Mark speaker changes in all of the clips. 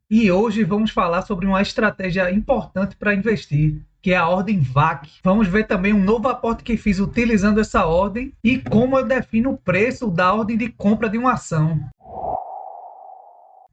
Speaker 1: E hoje vamos falar sobre uma estratégia importante para investir, que é a ordem VAC. Vamos ver também um novo aporte que fiz utilizando essa ordem e como eu defino o preço da ordem de compra de uma ação.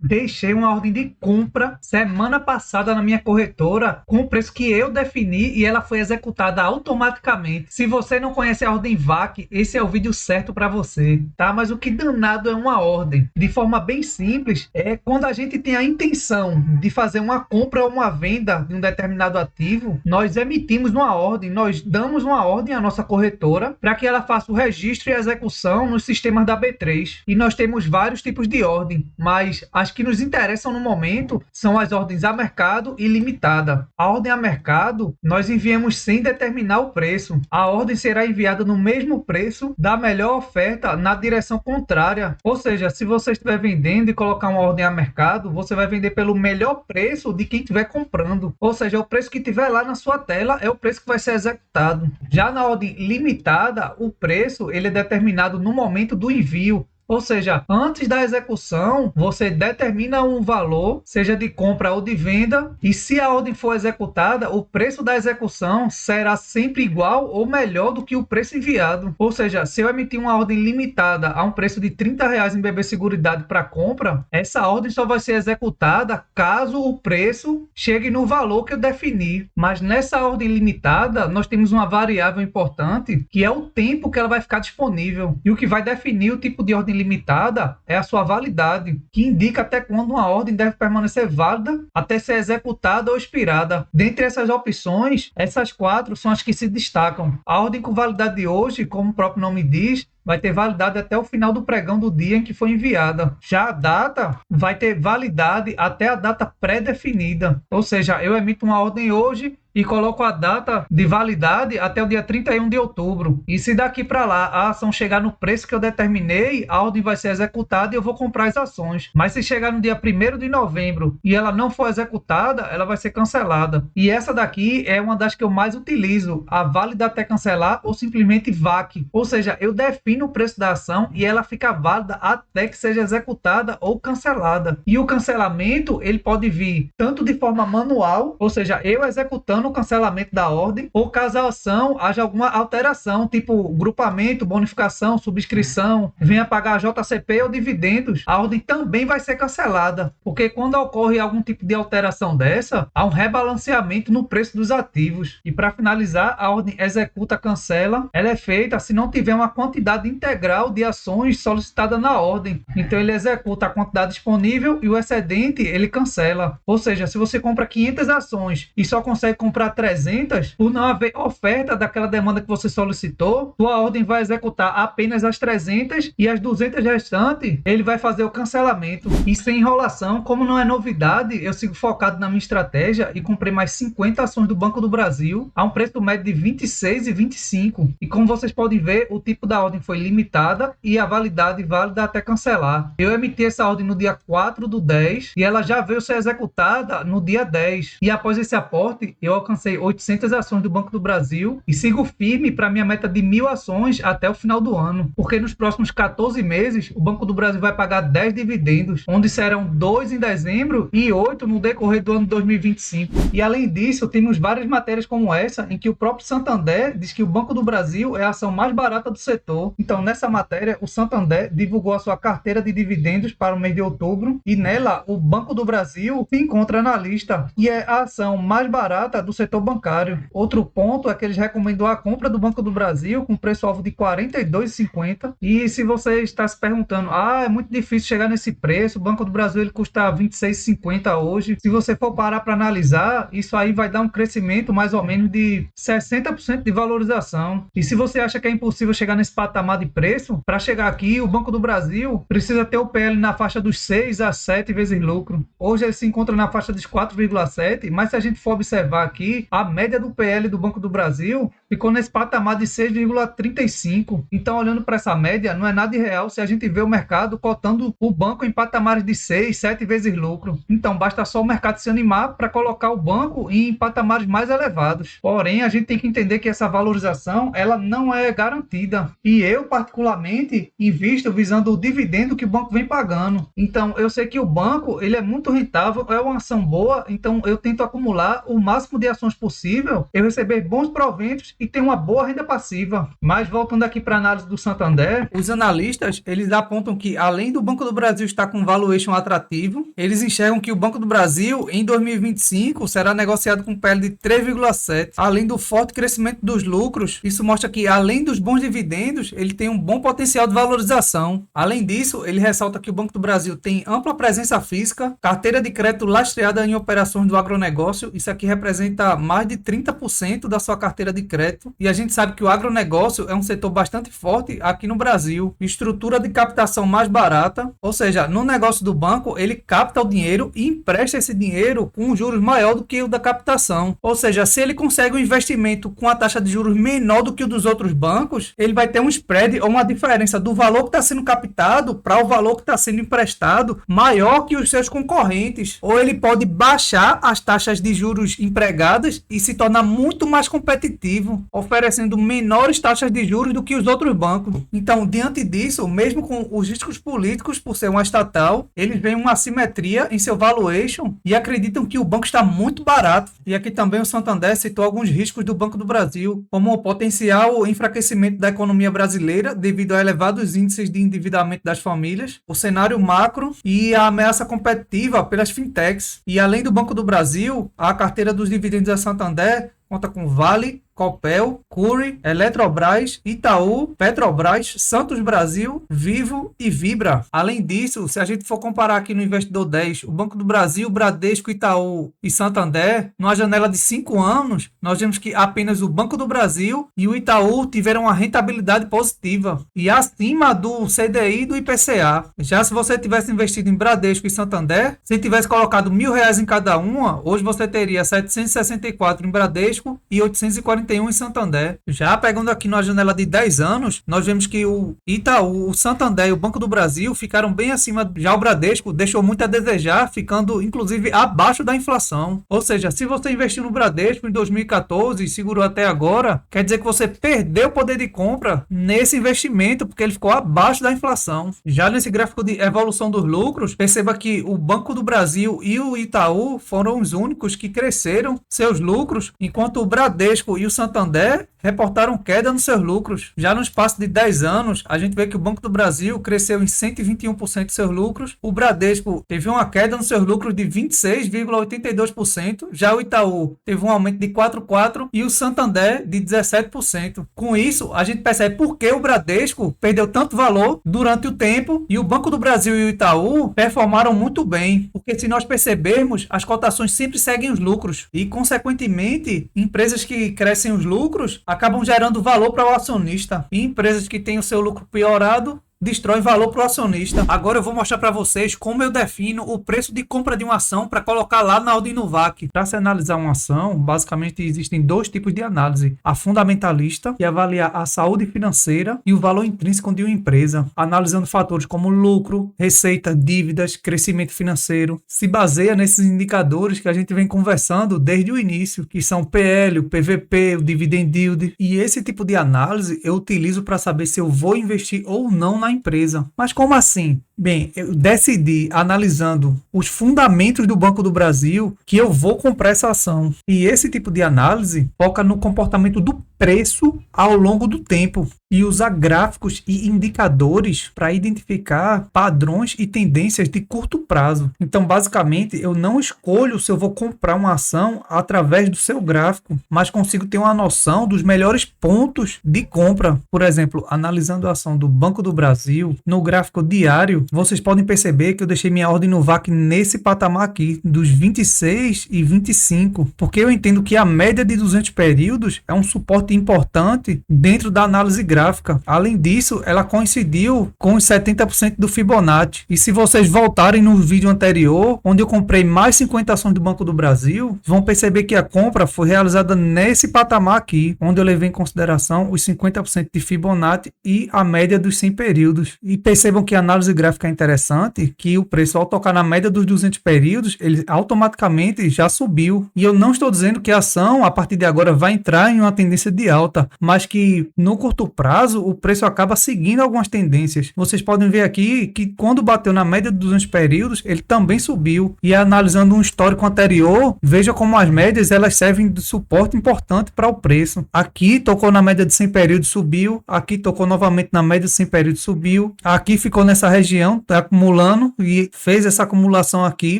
Speaker 1: Deixei uma ordem de compra semana passada na minha corretora com o preço que eu defini e ela foi executada automaticamente. Se você não conhece a ordem VAC, esse é o vídeo certo para você, tá? Mas o que danado é uma ordem? De forma bem simples, é quando a gente tem a intenção de fazer uma compra ou uma venda de um determinado ativo, nós emitimos uma ordem, nós damos uma ordem à nossa corretora para que ela faça o registro e a execução nos sistemas da B3. E nós temos vários tipos de ordem, mas as que nos interessam no momento são as ordens a mercado e limitada. A ordem a mercado, nós enviamos sem determinar o preço. A ordem será enviada no mesmo preço da melhor oferta na direção contrária. Ou seja, se você estiver vendendo e colocar uma ordem a mercado, você vai vender pelo melhor preço de quem estiver comprando. Ou seja, o preço que tiver lá na sua tela é o preço que vai ser executado. Já na ordem limitada, o preço ele é determinado no momento do envio. Ou seja, antes da execução, você determina um valor, seja de compra ou de venda, e se a ordem for executada, o preço da execução será sempre igual ou melhor do que o preço enviado. Ou seja, se eu emitir uma ordem limitada a um preço de R$ 30 em BB Seguridade para compra, essa ordem só vai ser executada caso o preço chegue no valor que eu defini. Mas nessa ordem limitada, nós temos uma variável importante, que é o tempo que ela vai ficar disponível. E o que vai definir o tipo de ordem limitada é a sua validade, que indica até quando uma ordem deve permanecer válida até ser executada ou expirada. Dentre essas opções, essas 4 são as que se destacam. A ordem com validade de hoje, como o próprio nome diz, vai ter validade até o final do pregão do dia em que foi enviada. Já a data vai ter validade até a data pré-definida. Ou seja, eu emito uma ordem hoje e coloco a data de validade até o dia 31 de outubro. E se daqui para lá a ação chegar no preço que eu determinei, a ordem vai ser executada e eu vou comprar as ações. Mas se chegar no dia 1º de novembro e ela não for executada, ela vai ser cancelada. E essa daqui é uma das que eu mais utilizo, a válida até cancelar ou simplesmente VAC. Ou seja, eu defino o preço da ação e ela fica válida até que seja executada ou cancelada. E o cancelamento, ele pode vir tanto de forma manual, ou seja, eu executando o cancelamento da ordem, ou caso a ação haja alguma alteração, tipo grupamento, bonificação, subscrição, venha pagar JCP ou dividendos, a ordem também vai ser cancelada, porque quando ocorre algum tipo de alteração dessa, há um rebalanceamento no preço dos ativos. E para finalizar, a ordem executa, cancela, ela é feita se não tiver uma quantidade integral de ações solicitada na ordem. Então ele executa a quantidade disponível e o excedente ele cancela. Ou seja, se você compra 500 ações e só consegue comprar 300, por não haver oferta daquela demanda que você solicitou, sua ordem vai executar apenas as 300 e as 200 restantes ele vai fazer o cancelamento. E sem enrolação, como não é novidade, eu sigo focado na minha estratégia e comprei mais 50 ações do Banco do Brasil a um preço médio de R$ 26,25. E como vocês podem ver, o tipo da ordem foi limitada e a validade válida até cancelar. Eu emiti essa ordem no dia 4/10 e ela já veio ser executada no dia 10. E após esse aporte, eu alcancei 800 ações do Banco do Brasil e sigo firme para minha meta de 1.000 ações até o final do ano. Porque nos próximos 14 meses, o Banco do Brasil vai pagar 10 dividendos, onde serão 2 em dezembro e 8 no decorrer do ano 2025. E além disso, temos várias matérias como essa, em que o próprio Santander diz que o Banco do Brasil é a ação mais barata do setor. Então, nessa matéria, o Santander divulgou a sua carteira de dividendos para o mês de outubro e nela, o Banco do Brasil se encontra na lista e é a ação mais barata do setor bancário. Outro ponto é que eles recomendou a compra do Banco do Brasil com preço-alvo de R$ 42,50. E se você está se perguntando, é muito difícil chegar nesse preço, o Banco do Brasil ele custa R$ 26,50 hoje. Se você for parar para analisar, isso aí vai dar um crescimento mais ou menos de 60% de valorização. E se você acha que é impossível chegar nesse patamar de preço, para chegar aqui, o Banco do Brasil precisa ter o PL na faixa dos 6 a 7 vezes lucro. Hoje ele se encontra na faixa dos 4,7, mas se a gente for observar aqui, a média do PL do Banco do Brasil ficou nesse patamar de 6,35. Então, olhando para essa média, não é nada irreal se a gente vê o mercado cotando o banco em patamares de 6, 7 vezes lucro. Então, basta só o mercado se animar para colocar o banco em patamares mais elevados. Porém, a gente tem que entender que essa valorização, ela não é garantida. E eu, particularmente, invisto visando o dividendo que o banco vem pagando. Então, eu sei que o banco, ele é muito rentável, é uma ação boa, então eu tento acumular o máximo de ações possível, eu receber bons proventos e ter uma boa renda passiva. Mas voltando aqui para a análise do Santander, os analistas, eles apontam que além do Banco do Brasil estar com um valuation atrativo, eles enxergam que o Banco do Brasil em 2025 será negociado com PL de 3,7. Além do forte crescimento dos lucros, isso mostra que além dos bons dividendos, ele tem um bom potencial de valorização. Além disso, ele ressalta que o Banco do Brasil tem ampla presença física, carteira de crédito lastreada em operações do agronegócio, isso aqui representa mais de 30% da sua carteira de crédito, e a gente sabe que o agronegócio é um setor bastante forte aqui no Brasil. Estrutura de captação mais barata, ou seja, no negócio do banco, ele capta o dinheiro e empresta esse dinheiro com um juros maior do que o da captação. Ou seja, se ele consegue um investimento com a taxa de juros menor do que o dos outros bancos, ele vai ter um spread ou uma diferença do valor que está sendo captado para o valor que está sendo emprestado maior que os seus concorrentes. Ou ele pode baixar as taxas de juros empregadas e se tornar muito mais competitivo, oferecendo menores taxas de juros do que os outros bancos. Então, diante disso, mesmo com os riscos políticos por ser uma estatal, eles veem uma assimetria em seu valuation e acreditam que o banco está muito barato. E aqui também o Santander citou alguns riscos do Banco do Brasil, como o potencial enfraquecimento da economia brasileira devido a elevados índices de endividamento das famílias, o cenário macro e a ameaça competitiva pelas fintechs. E além do Banco do Brasil, a carteira dos dividendos da Santander conta com Vale, Copel, Cury, Eletrobras, Itaú, Petrobras, Santos Brasil, Vivo e Vibra. Além disso, se a gente for comparar aqui no Investidor 10, o Banco do Brasil, Bradesco, Itaú e Santander, numa janela de 5 anos, nós vemos que apenas o Banco do Brasil e o Itaú tiveram uma rentabilidade positiva e acima do CDI e do IPCA. Já se você tivesse investido em Bradesco e Santander, se tivesse colocado R$1.000 em cada uma, hoje você teria 764 em Bradesco e 841 em Santander. Já pegando aqui na janela de 10 anos, nós vemos que o Itaú, o Santander e o Banco do Brasil ficaram bem acima. Já o Bradesco deixou muito a desejar, ficando inclusive abaixo da inflação. Ou seja, se você investiu no Bradesco em 2014 e segurou até agora, quer dizer que você perdeu o poder de compra nesse investimento, porque ele ficou abaixo da inflação. Já nesse gráfico de evolução dos lucros, perceba que o Banco do Brasil e o Itaú foram os únicos que cresceram seus lucros, enquanto o Bradesco e o Santander reportaram queda nos seus lucros. Já no espaço de 10 anos, a gente vê que o Banco do Brasil cresceu em 121% de seus lucros, o Bradesco teve uma queda nos seus lucros de 26,82%, já o Itaú teve um aumento de 4,4% e o Santander de 17%. Com isso, a gente percebe por que o Bradesco perdeu tanto valor durante o tempo e o Banco do Brasil e o Itaú performaram muito bem, porque se nós percebermos, as cotações sempre seguem os lucros e, consequentemente, empresas que crescem os lucros acabam gerando valor para o acionista, e empresas que têm o seu lucro piorado destrói valor para o acionista. Agora eu vou mostrar para vocês como eu defino o preço de compra de uma ação para colocar lá na Aldinovac. Para se analisar uma ação, basicamente existem dois tipos de análise: a fundamentalista, que avalia a saúde financeira e o valor intrínseco de uma empresa, analisando fatores como lucro, receita, dívidas, crescimento financeiro. Se baseia nesses indicadores que a gente vem conversando desde o início, que são PL, o PVP, o dividend yield. E esse tipo de análise eu utilizo para saber se eu vou investir ou não na empresa. Mas como assim? Bem, eu decidi, analisando os fundamentos do Banco do Brasil, que eu vou comprar essa ação. E esse tipo de análise foca no comportamento do preço ao longo do tempo e usa gráficos e indicadores para identificar padrões e tendências de curto prazo. Então, basicamente, eu não escolho se eu vou comprar uma ação através do seu gráfico, mas consigo ter uma noção dos melhores pontos de compra. Por exemplo, analisando a ação do Banco do Brasil, no gráfico diário, vocês podem perceber que eu deixei minha ordem no VAC nesse patamar aqui, dos 26 e 25, porque eu entendo que a média de 200 períodos é um suporte importante dentro da análise gráfica. gráfica. Além disso, ela coincidiu com os 70% do Fibonacci. E se vocês voltarem no vídeo anterior, onde eu comprei mais 50 ações do Banco do Brasil, vão perceber que a compra foi realizada nesse patamar aqui, onde eu levei em consideração os 50% de Fibonacci e a média dos 100 períodos. E percebam que a análise gráfica é interessante, que o preço, ao tocar na média dos 200 períodos, ele automaticamente já subiu. E eu não estou dizendo que a ação, a partir de agora, vai entrar em uma tendência de alta, mas que no curto prazo, o preço acaba seguindo algumas tendências. Vocês podem ver aqui que quando bateu na média dos 200 períodos, ele também subiu. E analisando um histórico anterior, veja como as médias elas servem de suporte importante para o preço. Aqui tocou na média de 100 períodos, subiu. Aqui tocou novamente na média de 100 períodos, subiu. Aqui ficou nessa região, está acumulando e fez essa acumulação aqui,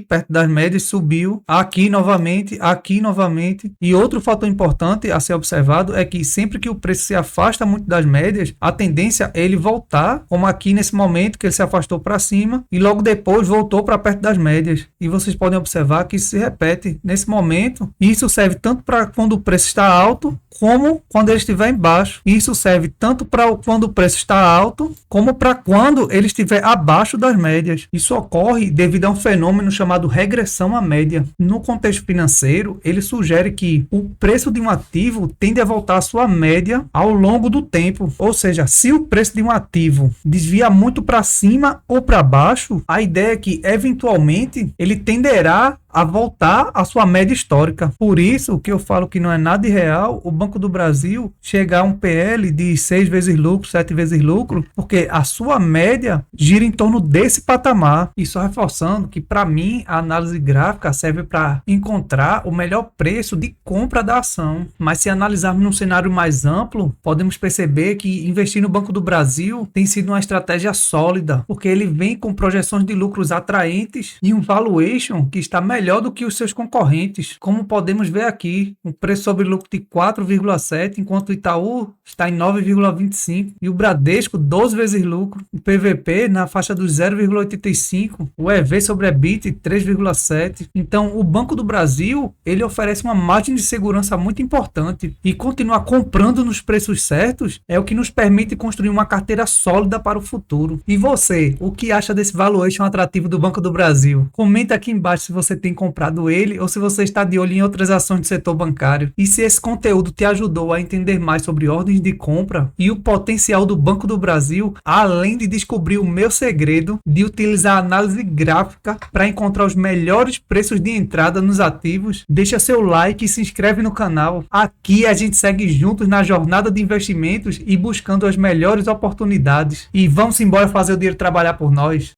Speaker 1: perto das médias, subiu. Aqui novamente. E outro fator importante a ser observado é que sempre que o preço se afasta muito das médias, a tendência é ele voltar, como aqui nesse momento que ele se afastou para cima e logo depois voltou para perto das médias. E vocês podem observar que isso se repete nesse momento. E isso serve tanto para quando o preço está alto, como quando ele estiver embaixo. E isso serve tanto para quando o preço está alto, como para quando ele estiver abaixo das médias. Isso ocorre devido a um fenômeno chamado regressão à média. No contexto financeiro, ele sugere que o preço de um ativo tende a voltar à sua média ao longo do tempo. Ou seja, se o preço de um ativo desvia muito para cima ou para baixo, a ideia é que, eventualmente, ele tenderá a voltar à sua média histórica. Por isso que eu falo que não é nada irreal o Banco do Brasil chegar a um PL de 6 vezes lucro, 7 vezes lucro, porque a sua média gira em torno desse patamar. E só reforçando que, para mim, a análise gráfica serve para encontrar o melhor preço de compra da ação. Mas se analisarmos num cenário mais amplo, podemos perceber que investir no Banco do Brasil tem sido uma estratégia sólida, porque ele vem com projeções de lucros atraentes e um valuation que está melhor do que os seus concorrentes, como podemos ver aqui, um preço sobre lucro de 4,7, enquanto o Itaú está em 9,25 e o Bradesco 12 vezes lucro, o PVP na faixa dos 0,85, o EV sobre EBIT 3,7. Então, o Banco do Brasil, ele oferece uma margem de segurança muito importante e continuar comprando nos preços certos é o que nos permite construir uma carteira sólida para o futuro. E você, o que acha desse valuation atrativo do Banco do Brasil? Comenta aqui embaixo se você tem comprado ele ou se você está de olho em outras ações do setor bancário. E se esse conteúdo te ajudou a entender mais sobre ordens de compra e o potencial do Banco do Brasil, além de descobrir o meu segredo de utilizar a análise gráfica para encontrar os melhores preços de entrada nos ativos, deixa seu like e se inscreve no canal. Aqui a gente segue juntos na jornada de investimentos e buscando as melhores oportunidades. E vamos embora fazer o dinheiro trabalhar por nós.